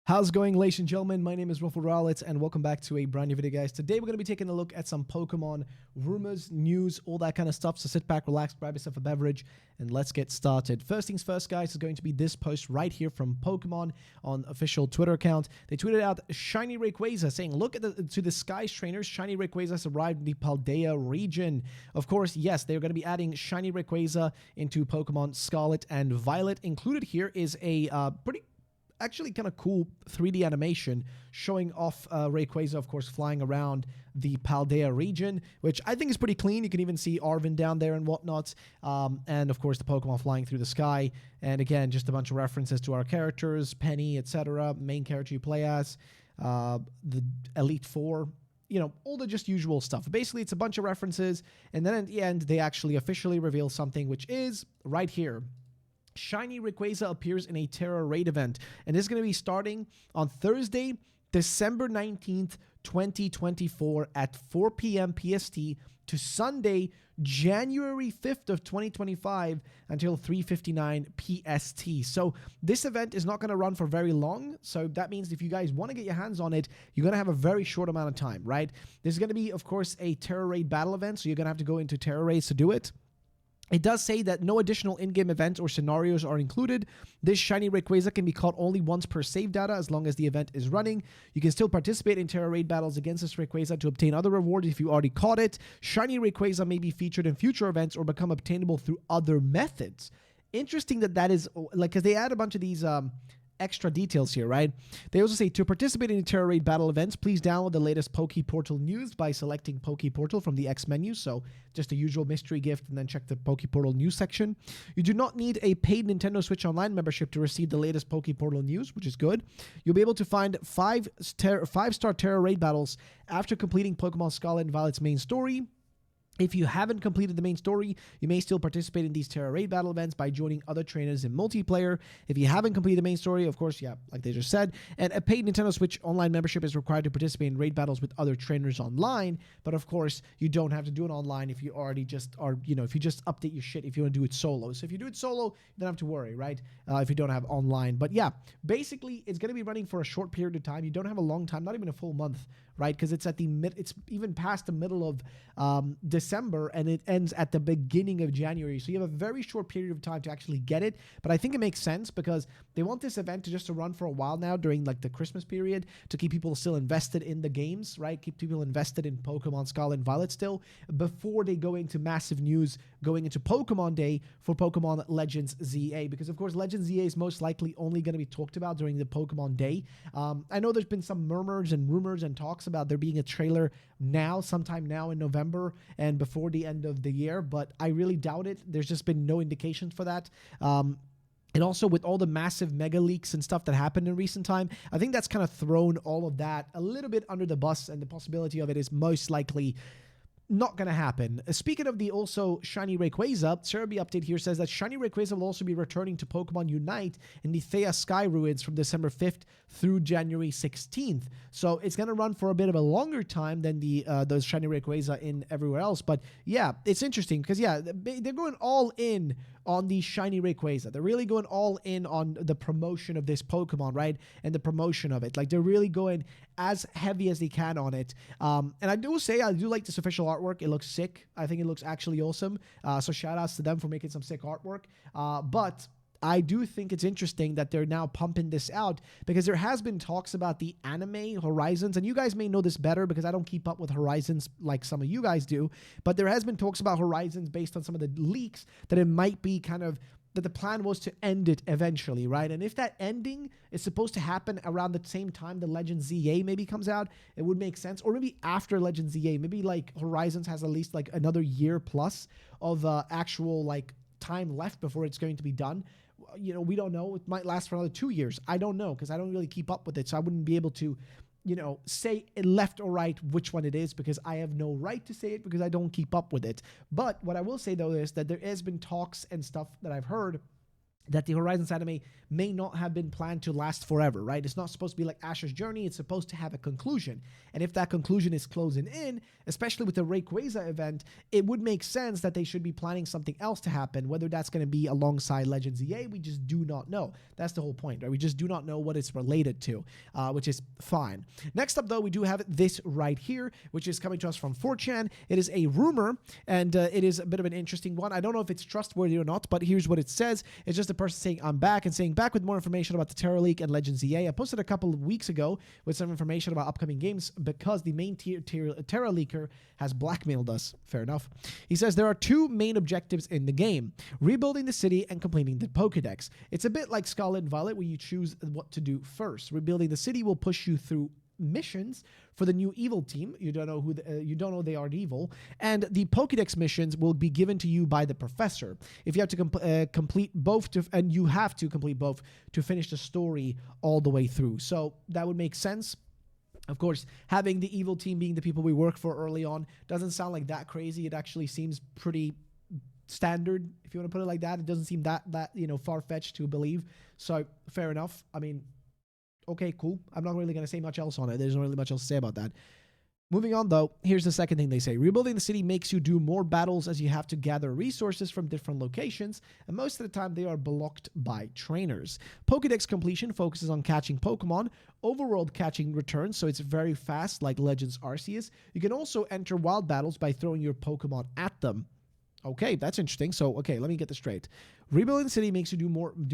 How's it going, ladies and gentlemen? My name is RuffledRowlit, and welcome back to a brand new video, guys. Today, we're going to be taking a look at some Pokemon rumors, news, all that kind of stuff. So sit back, relax, grab yourself a beverage, and let's get started. First things first, guys, is going to be this post right here from Pokemon on official Twitter account. They tweeted out Shiny Rayquaza saying, look at the Skies trainers. Shiny Rayquaza has arrived in the Paldea region. Of course, yes, they're going to be adding Shiny Rayquaza into Pokemon Scarlet and Violet. Included here is a actually kind of cool 3D animation showing off Rayquaza, of course, flying around the Paldea region, which I think is pretty clean. You can even see Arvin down there and whatnot. And, of course, the Pokemon flying through the sky. And, again, just a bunch of references to our characters, Penny, etc., main character you play as, the Elite Four, you know, all the just usual stuff. Basically, it's a bunch of references. And then at the end, they actually officially reveal something, which is right here. Shiny Rayquaza appears in a Terra Raid event, and this is going to be starting on Thursday, December 19th, 2024 at 4 p.m. PST to Sunday, January 5th of 2025 until 3:59 PST. So this event is not going to run for very long. So that means if you guys want to get your hands on it, you're going to have a very short amount of time, right? This is going to be, of course, a Terra Raid battle event, so you're going to have to go into Terra Raids to do it. It does say that no additional in-game events or scenarios are included. This Shiny Rayquaza can be caught only once per save data as long as the event is running. You can still participate in Terra Raid battles against this Rayquaza to obtain other rewards if you already caught it. Shiny Rayquaza may be featured in future events or become obtainable through other methods. Interesting that is, like, because they add a bunch of these extra details here, right? They also say to participate in Terra Raid battle events, please download the latest Poke Portal news by selecting Poke Portal from the X menu. So just a usual mystery gift, and then check the Poke Portal news section. You do not need a paid Nintendo Switch Online membership to receive the latest Poke Portal news, which is good. You'll be able to find five-star Terra Raid battles after completing Pokemon Scarlet and Violet's main story. If you haven't completed the main story, you may still participate in these Terra Raid battle events by joining other trainers in multiplayer. If you haven't completed the main story, of course, yeah, like they just said, and a paid Nintendo Switch Online membership is required to participate in raid battles with other trainers online. But of course, you don't have to do it online if you already just are, you know, if you just update your shit, if you want to do it solo. So if you do it solo, you don't have to worry, right? If you don't have online. But yeah, basically, it's going to be running for a short period of time. You don't have a long time, not even a full month, right? Because it's at the it's even past the middle of December, and it ends at the beginning of January. So you have a very short period of time to actually get it. But I think it makes sense because they want this event to run for a while now during like the Christmas period to keep people still invested in the games, right? Keep people invested in Pokemon Scarlet and Violet still before they go into massive news going into Pokemon Day for Pokemon Legends ZA. Because of course, Legends ZA is most likely only going to be talked about during the Pokemon Day. I know there's been some murmurs and rumors and talks about there being a trailer sometime now in November and before the end of the year, but I really doubt it. There's just been no indications for that. And also with all the massive mega leaks and stuff that happened in recent time, I think that's kind of thrown all of that a little bit under the bus, and the possibility of it is most likely not going to happen. Speaking of the also Shiny Rayquaza, Cerebi update here says that Shiny Rayquaza will also be returning to Pokemon Unite in the Thea Sky Ruins from December 5th through January 16th. So it's going to run for a bit of a longer time than those Shiny Rayquaza in everywhere else. But yeah, it's interesting because yeah, they're going all in on the Shiny Rayquaza. They're really going all in on the promotion of this Pokemon, right? And the promotion of it. Like, they're really going as heavy as they can on it. And I do say I do like this official artwork. It looks sick. I think it looks actually awesome. So shout outs to them for making some sick artwork. But I do think it's interesting that they're now pumping this out because there has been talks about the anime Horizons, and you guys may know this better because I don't keep up with Horizons like some of you guys do, but there has been talks about Horizons based on some of the leaks that it might be kind of that the plan was to end it eventually, right? And if that ending is supposed to happen around the same time the Legend ZA maybe comes out, it would make sense. Or maybe after Legend ZA, maybe like Horizons has at least like another year plus of actual like time left before it's going to be done. You know, we don't know. It might last for another 2 years. I don't know because I don't really keep up with it. So I wouldn't be able to, you know, say left or right which one it is because I have no right to say it because I don't keep up with it. But what I will say, though, is that there has been talks and stuff that I've heard that the Horizons anime may not have been planned to last forever, right? It's not supposed to be like Ash's journey. It's supposed to have a conclusion. And if that conclusion is closing in, especially with the Rayquaza event, it would make sense that they should be planning something else to happen. Whether that's going to be alongside Legends EA, we just do not know. That's the whole point, right? We just do not know what it's related to, which is fine. Next up, though, we do have this right here, which is coming to us from 4chan. It is a rumor, and it is a bit of an interesting one. I don't know if it's trustworthy or not, but here's what it says. It's just a person saying, I'm back, and saying, back with more information about the Terra Leak and Legends EA. I posted a couple of weeks ago with some information about upcoming games because the main Terra Leaker has blackmailed us. Fair enough. He says there are two main objectives in the game: rebuilding the city and completing the Pokédex. It's a bit like Scarlet and Violet, where you choose what to do first. Rebuilding the city will push you through missions for the new evil team. You don't know who you don't know they are evil, and the Pokédex missions will be given to you by the professor. If you have to complete both, and you have to complete both to finish the story all the way through. So that would make sense. Of course, having the evil team being the people we work for early on doesn't sound like that crazy. It actually seems pretty standard, if you want to put it like that. It doesn't seem that far-fetched to believe. So fair enough. I mean, okay, cool. I'm not really going to say much else on it. There's not really much else to say about that. Moving on, though, here's the second thing they say. Rebuilding the city makes you do more battles as you have to gather resources from different locations, and most of the time they are blocked by trainers. Pokédex completion focuses on catching Pokemon. Overworld catching returns, so it's very fast, like Legends Arceus. You can also enter wild battles by throwing your Pokemon at them. Okay, that's interesting. So, okay, let me get this straight. Rebuilding the city makes you do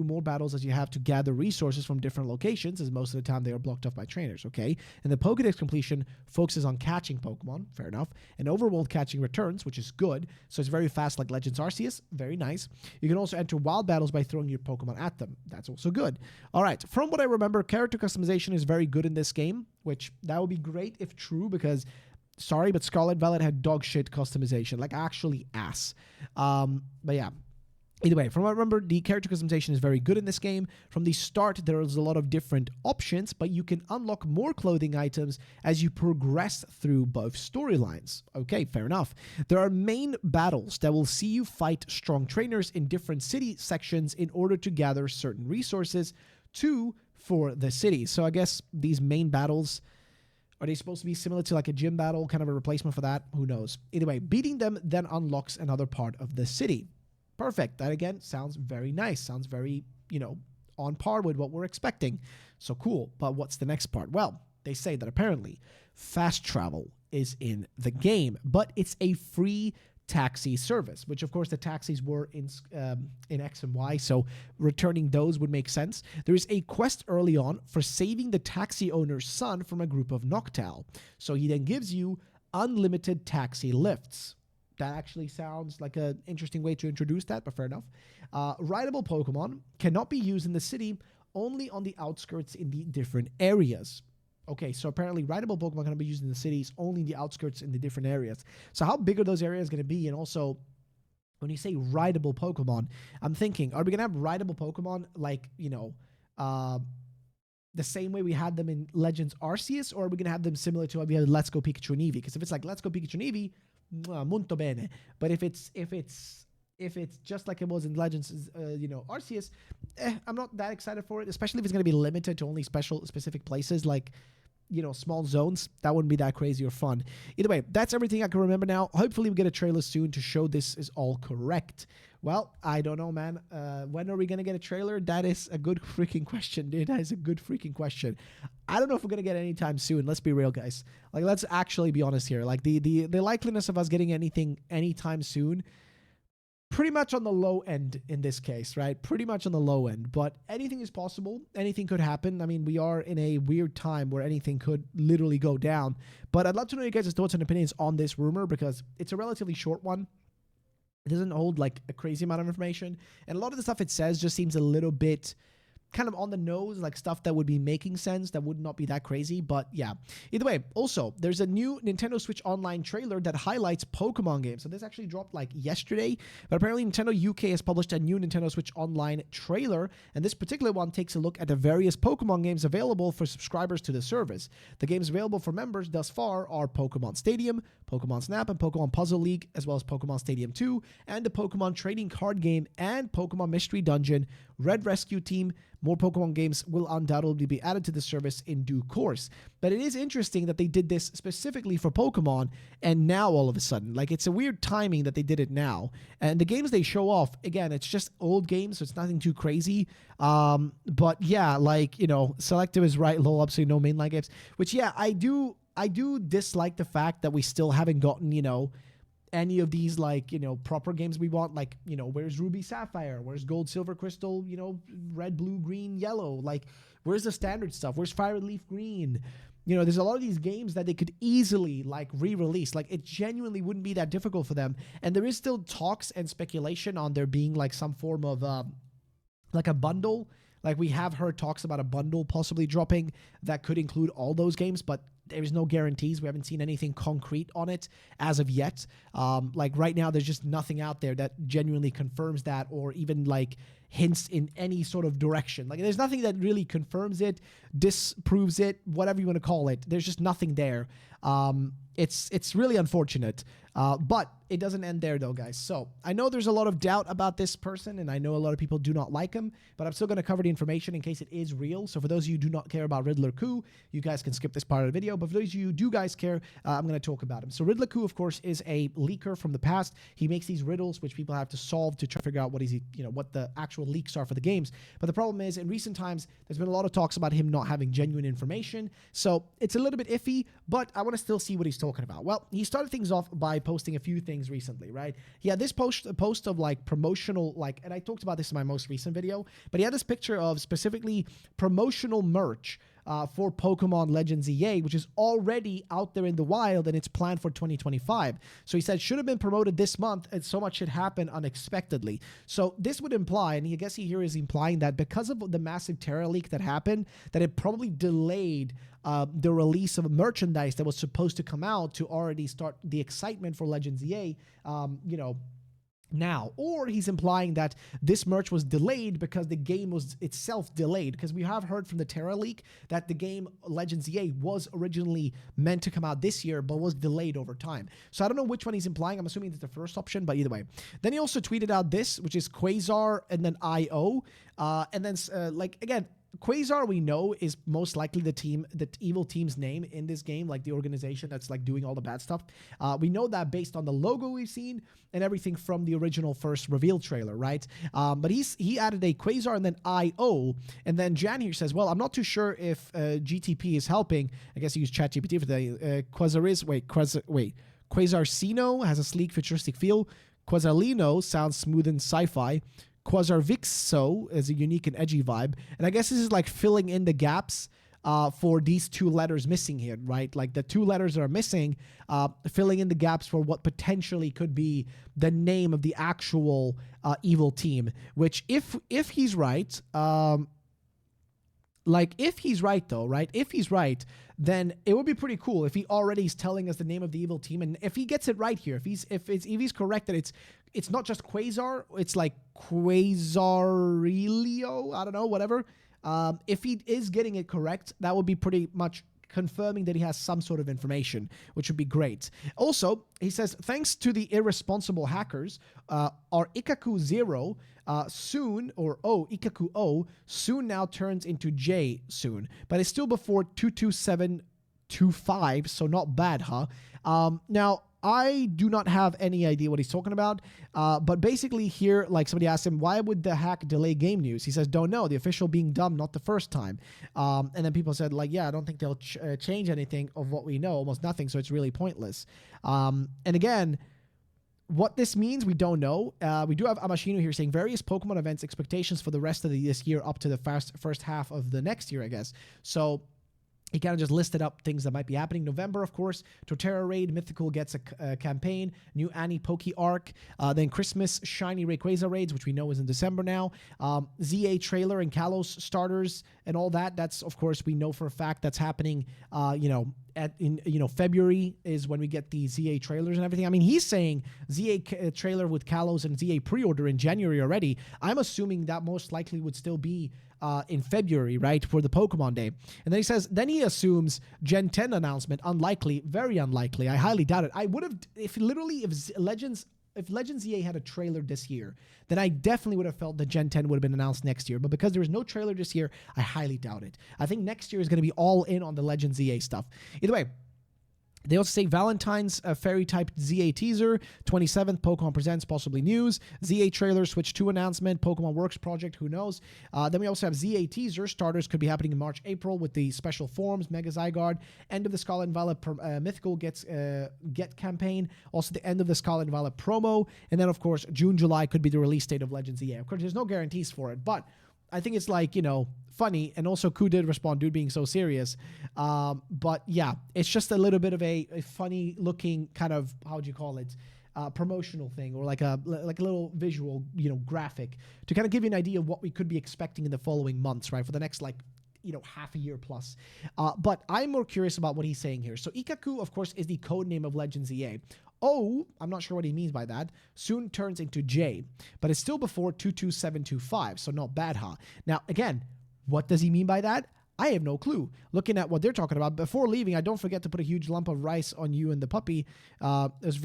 more battles as you have to gather resources from different locations, as most of the time they are blocked off by trainers, okay? And the Pokédex completion focuses on catching Pokemon, fair enough. And Overworld catching returns, which is good. So it's very fast like Legends Arceus, very nice. You can also enter wild battles by throwing your Pokemon at them. That's also good. All right, from what I remember, character customization is very good in this game, which that would be great if true, because sorry, but Scarlet Violet had dog shit customization, like actually ass. But yeah. Either way, from what I remember, the character customization is very good in this game. From the start, there is a lot of different options, but you can unlock more clothing items as you progress through both storylines. Okay, fair enough. There are main battles that will see you fight strong trainers in different city sections in order to gather certain resources for the city. So I guess these main battles, are they supposed to be similar to like a gym battle, kind of a replacement for that? Who knows? Either way, beating them then unlocks another part of the city. Perfect. That, again, sounds very nice. Sounds very, on par with what we're expecting. So cool. But what's the next part? Well, they say that apparently fast travel is in the game, but it's a free taxi service, which of course the taxis were in X and Y, so returning those would make sense. There is a quest early on for saving the taxi owner's son from a group of Noctowl. So he then gives you unlimited taxi lifts. That actually sounds like an interesting way to introduce that, but fair enough. Rideable Pokemon cannot be used in the city, only on the outskirts in the different areas. Okay, so apparently rideable Pokemon can be used in the cities, only in the outskirts in the different areas. So how big are those areas going to be? And also, when you say rideable Pokemon, I'm thinking, are we going to have rideable Pokemon like, the same way we had them in Legends Arceus, or are we going to have them similar to how we had Let's Go Pikachu and Eevee? Because if it's like Let's Go Pikachu and Eevee, molto bene. But if it's just like it was in Legends, Arceus, I'm not that excited for it, especially if it's going to be limited to only specific places like, small zones. That wouldn't be that crazy or fun. Either way, that's everything I can remember now. Hopefully we get a trailer soon to show this is all correct. Well, I don't know, man. When are we going to get a trailer? That is a good freaking question, dude. That is a good freaking question. I don't know if we're going to get it anytime soon. Let's be real, guys. Like, let's actually be honest here. Like, the likeliness of us getting anything anytime soon, pretty much on the low end in this case, right? Pretty much on the low end. But anything is possible. Anything could happen. I mean, we are in a weird time where anything could literally go down. But I'd love to know your guys' thoughts and opinions on this rumor, because it's a relatively short one. It doesn't hold like a crazy amount of information. And a lot of the stuff it says just seems a little bit kind of on the nose, like stuff that would be making sense, that would not be that crazy. But yeah, either way. Also, there's a new Nintendo Switch Online trailer that highlights Pokemon games. So this actually dropped like yesterday, but apparently Nintendo UK has published a new Nintendo Switch Online trailer, and this particular one takes a look at the various Pokemon games available for subscribers to the service. The games available for members thus far are Pokemon Stadium, Pokemon Snap, and Pokemon Puzzle League, as well as Pokemon Stadium 2, and the Pokemon Trading Card Game and Pokemon Mystery Dungeon, Red Rescue Team. More Pokemon games will undoubtedly be added to the service in due course. But it is interesting that they did this specifically for Pokemon, and now all of a sudden, like, it's a weird timing that they did it now. And the games they show off, again, it's just old games, so it's nothing too crazy. But yeah, like, you know, Selective is right, low absolutely no mainline games, which, yeah, I do dislike the fact that we still haven't gotten, you know, any of these, like, you know, proper games we want. Like, you know, where's Ruby Sapphire, where's Gold Silver Crystal, you know, Red Blue Green Yellow, like, where's the standard stuff, where's Fire Leaf Green? You know, there's a lot of these games that they could easily, like, re-release. Like, it genuinely wouldn't be that difficult for them. And there is still talks and speculation on there being, like, some form of like a bundle. Like, we have heard talks about a bundle possibly dropping that could include all those games, but there's no guarantees. We haven't seen anything concrete on it as of yet. Like, right now, there's just nothing out there that genuinely confirms that, or even, like, hints in any sort of direction. Like, there's nothing that really confirms it, disproves it, whatever you want to call it. There's just nothing there. It's really unfortunate. But it doesn't end there, though, guys. So I know there's a lot of doubt about this person, and I know a lot of people do not like him, but I'm still going to cover the information in case it is real. So for those of you who do not care about Riddler Coup, you guys can skip this part of the video. But for those of you who do guys care, I'm going to talk about him. So Riddler Coup, of course, is a leaker from the past. He makes these riddles, which people have to solve to try to figure out what the actual leaks are for the games. But the problem is, in recent times, there's been a lot of talks about him not having genuine information. So it's a little bit iffy, but I want to still see what he's talking about. Well, he started things off by posting a few things recently, right? He had this post of like promotional, like, and I talked about this in my most recent video, but he had this picture of specifically promotional merch for Pokemon Legends EA, which is already out there in the wild, and it's planned for 2025. So he said, should have been promoted this month, and so much should happen unexpectedly. So this would imply, and I guess he here is implying that because of the massive Terra leak that happened, that it probably delayed the release of merchandise that was supposed to come out to already start the excitement for Legends EA, now. Or he's implying that this merch was delayed because the game was itself delayed, because we have heard from the Terra leak that the game Legends EA was originally meant to come out this year but was delayed over time. So I don't know which one he's implying. I'm assuming it's the first option, but either way. Then he also tweeted out this, which is Quasar and then IO, and then again, Quasar, we know, is most likely the evil team's name in this game, like the organization that's like doing all the bad stuff. We know that based on the logo we've seen and everything from the original first reveal trailer, right? But he added a Quasar and then IO, and then Jan here says, well, I'm not too sure if GTP is helping. I guess he used ChatGPT for the Quasarcino has a sleek, futuristic feel. Quasarlino sounds smooth and sci-fi. Quasarvixo is a unique and edgy vibe. And I guess this is like filling in the gaps for these two letters missing here, right? Like the two letters that are missing, filling in the gaps for what potentially could be the name of the actual evil team, which if he's right, if he's right, then it would be pretty cool if he already is telling us the name of the evil team. And if he gets it right here, if he's correct that it's not just Quasar, it's like Quasarilio, I don't know, whatever. If he is getting it correct, that would be pretty much confirming that he has some sort of information, which would be great. Also, he says, thanks to the irresponsible hackers, our Ikaku 0 soon, or Ikaku O, soon now turns into J soon. But it's still before 22725, so not bad, huh? Now, I do not have any idea what he's talking about, but basically here, like somebody asked him, why would the hack delay game news? He says, don't know, the official being dumb, not the first time. And then people said, like, yeah, I don't think they'll change anything of what we know, almost nothing, so it's really pointless. And again, what this means, we don't know. We do have Amashino here saying various Pokemon events expectations for the rest of this year up to the first half of the next year, I guess. So he kind of just listed up things that might be happening. November, of course, Torterra Raid, Mythical gets a campaign, new Annie Poke arc, then Christmas Shiny Rayquaza raids, which we know is in December now, ZA trailer and Kalos starters and all that. That's, of course, we know for a fact that's happening, February is when we get the ZA trailers and everything. I mean, he's saying ZA trailer with Kalos and ZA pre-order in January already. I'm assuming that most likely would still be in February, right, for the Pokemon Day. And then he says, then he assumes Gen 10 announcement, unlikely, very unlikely. I highly doubt it. I would have, if Legends EA had a trailer this year, then I definitely would have felt that Gen 10 would have been announced next year. But because there is no trailer this year, I highly doubt it. I think next year is going to be all in on the Legends EA stuff. Either way, they also say Valentine's fairy-type ZA teaser, 27th, Pokemon Presents, possibly news, ZA trailer, Switch 2 announcement, Pokemon Works project, who knows. Then we also have ZA teaser, starters could be happening in March, April with the special forms, Mega Zygarde, end of the Scarlet and Violet Mythical Get campaign, also the end of the Scarlet and Violet promo, and then, of course, June, July could be the release date of Legends EA. Of course, there's no guarantees for it, but I think it's like, funny. And also Ku did respond, dude being so serious. But yeah, it's just a little bit of a funny looking kind of, how would you call it? Promotional thing, or like a little visual, graphic to kind of give you an idea of what we could be expecting in the following months, right? For the next half a year plus. But I'm more curious about what he's saying here. So Ikaku, of course, is the code name of Legends EA. O, I'm not sure what he means by that, soon turns into J, but it's still before 22725, so not bad, huh? Now, again, what does he mean by that? I have no clue. Looking at what they're talking about, before leaving, I don't forget to put a huge lump of rice on you and the puppy. It was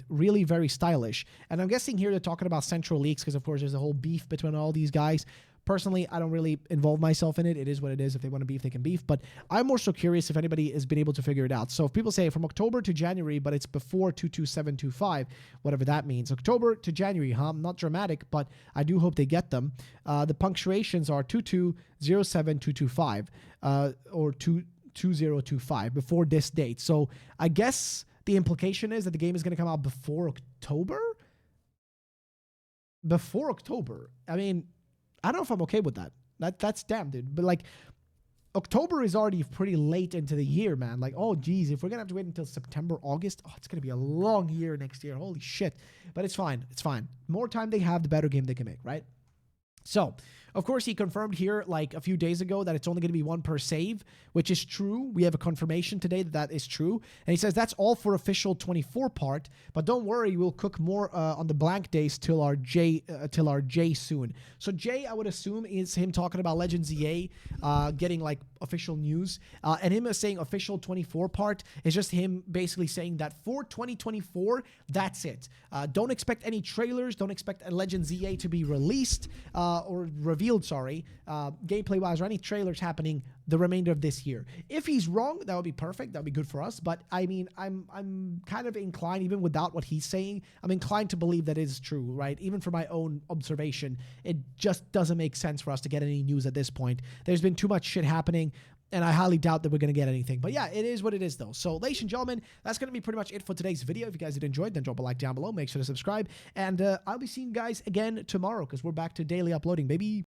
really very stylish. And I'm guessing here they're talking about Central Leagues because, of course, there's a whole beef between all these guys. Personally, I don't really involve myself in it. It is what it is. If they want to beef, they can beef. But I'm more so curious if anybody has been able to figure it out. So if people say from October to January, but it's before 22725, whatever that means. October to January, huh? Not dramatic, but I do hope they get them. The punctuations are 2207225 or 2025 before this date. So I guess the implication is that the game is going to come out before October? Before October. I mean, I don't know if I'm okay with that. That's damn, dude. But October is already pretty late into the year, man. Oh, geez, if we're going to have to wait until September, August, it's going to be a long year next year. Holy shit. But it's fine. It's fine. More time they have, the better game they can make, right? So, of course, he confirmed here a few days ago that it's only going to be one per save, which is true. We have a confirmation today that is true. And he says that's all for official 24 part, but don't worry, we'll cook more on the blank days till our J soon. So J, I would assume, is him talking about Legends EA getting official news. And him saying official 24 part is just him basically saying that for 2024, that's it. Don't expect any trailers. Don't expect Legends EA to be released or revealed, gameplay-wise, or any trailers happening the remainder of this year. If he's wrong, that would be perfect. That would be good for us. But I mean, I'm kind of inclined, even without what he's saying, I'm inclined to believe that it is true, right? Even for my own observation, it just doesn't make sense for us to get any news at this point. There's been too much shit happening, and I highly doubt that we're going to get anything. But yeah, it is what it is, though. So, ladies and gentlemen, that's going to be pretty much it for today's video. If you guys did enjoy it, then drop a like down below. Make sure to subscribe. And I'll be seeing you guys again tomorrow because we're back to daily uploading, baby.